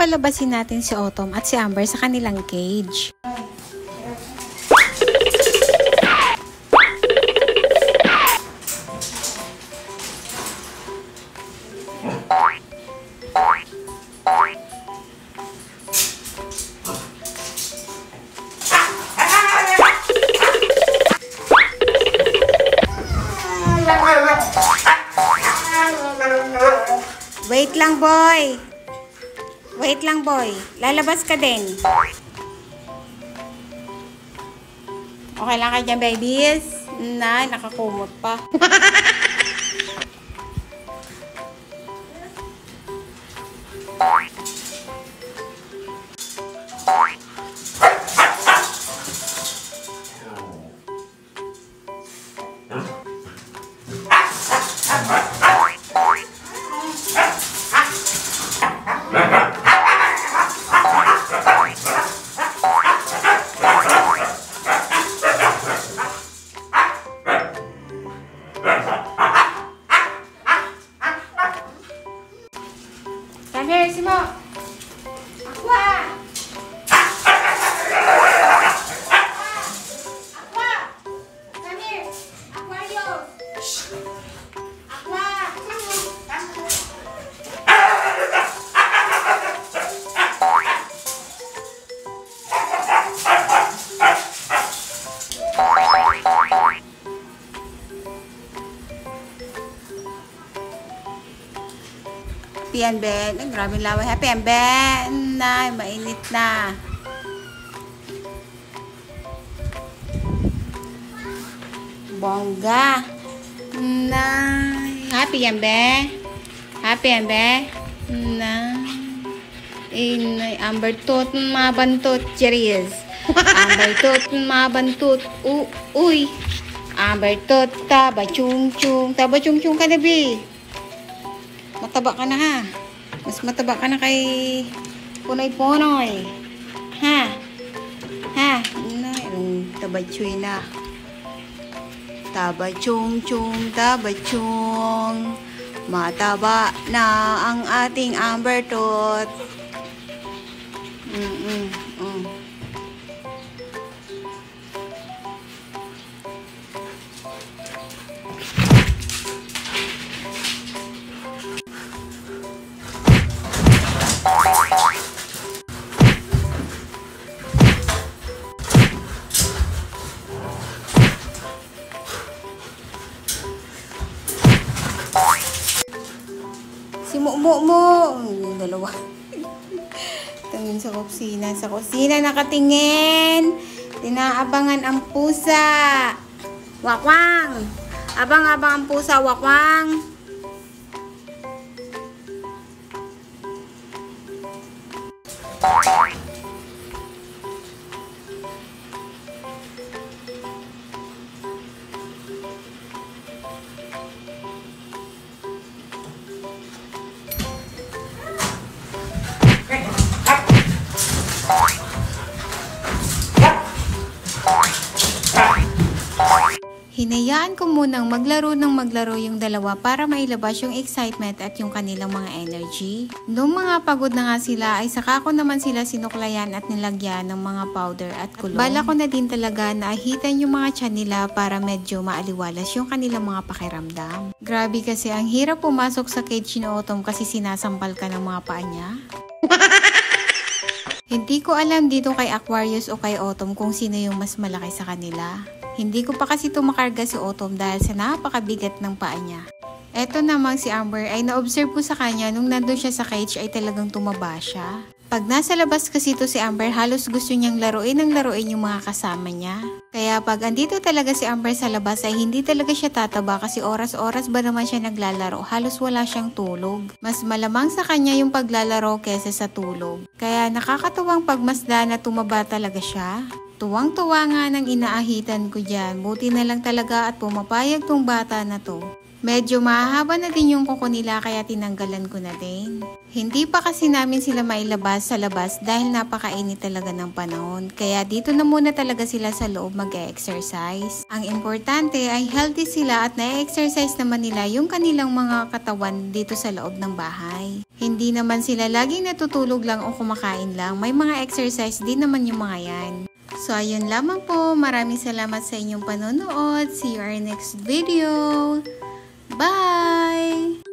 papalabasin natin si Autumn at si Amber sa kanilang cage. Wait lang, boy. Wait lang, boy. Lalabas ka din. Okay lang ka dyan, babies? Nakakumot pa. Come here, Simo. Aqua. Aqua. Come here. Aquarius. Aqua. Happy and Ben. Ay, grabe laway. Happy and Ben. Ay, mainit na. Bongga. Happy and Ben. Happy and Ben. Amber tot mabantot. Cheers. Amber tot mabantot. Uy. Amber tot taba chung chung. Taba chung chung ka na, bi. Mataba ka na, ha? Mas mataba ka na kay Punoy-Punoy. Ha? Ha? Taba chuy na. Taba chung chung, taba chung. Mataba na ang ating Amber tot. Si Mo. Yung dalawa. Tingin sa kusina. Sa kusina nakatingin. Tinaabangan ang pusa. Wakwang. Abang-abang ang pusa. Wakwang. Hinayaan ko munang maglaro yung dalawa para mailabas yung excitement at yung kanilang mga energy. Noong mga pagod na nga sila ay saka ko naman sila sinuklayan at nilagyan ng mga powder at kulong. Bala ko na din talaga na ahitan yung mga tiyan nila para medyo maaliwalas yung kanilang mga pakiramdam. Grabe kasi ang hirap pumasok sa cage ni Autumn kasi sinasampal ka ng mga paa niya. Hindi ko alam dito kay Aquarius o kay Autumn kung sino yung mas malaki sa kanila. Hindi ko pa kasi tumakarga si Autumn dahil sa napakabigat ng paa niya. Eto namang si Amber ay na-observe ko sa kanya nung nandun siya sa cage ay talagang tumaba siya. Pag nasa labas kasi to si Amber, halos gusto niyang laruin yung mga kasama niya. Kaya pag andito talaga si Amber sa labas ay hindi talaga siya tataba kasi oras-oras ba naman siya naglalaro, halos wala siyang tulog. Mas malamang sa kanya yung paglalaro kesa sa tulog. Kaya nakakatuwang pagmasdan na tumaba talaga siya. Tuwang-tuwa nga nang inaahitan ko dyan. Buti na lang talaga at pumapayag tong bata na to. Medyo mahaba na din yung kuko nila kaya tinanggalan ko na din. Hindi pa kasi namin sila mailabas sa labas dahil napakainit talaga ng panahon. Kaya dito na muna talaga sila sa loob mag-exercise. Ang importante ay healthy sila at na-exercise naman nila yung kanilang mga katawan dito sa loob ng bahay. Hindi naman sila laging natutulog lang o kumakain lang. May mga exercise din naman yung mga yan. So ayun lamang po. Maraming salamat sa inyong panonood. See you our next video. Bye!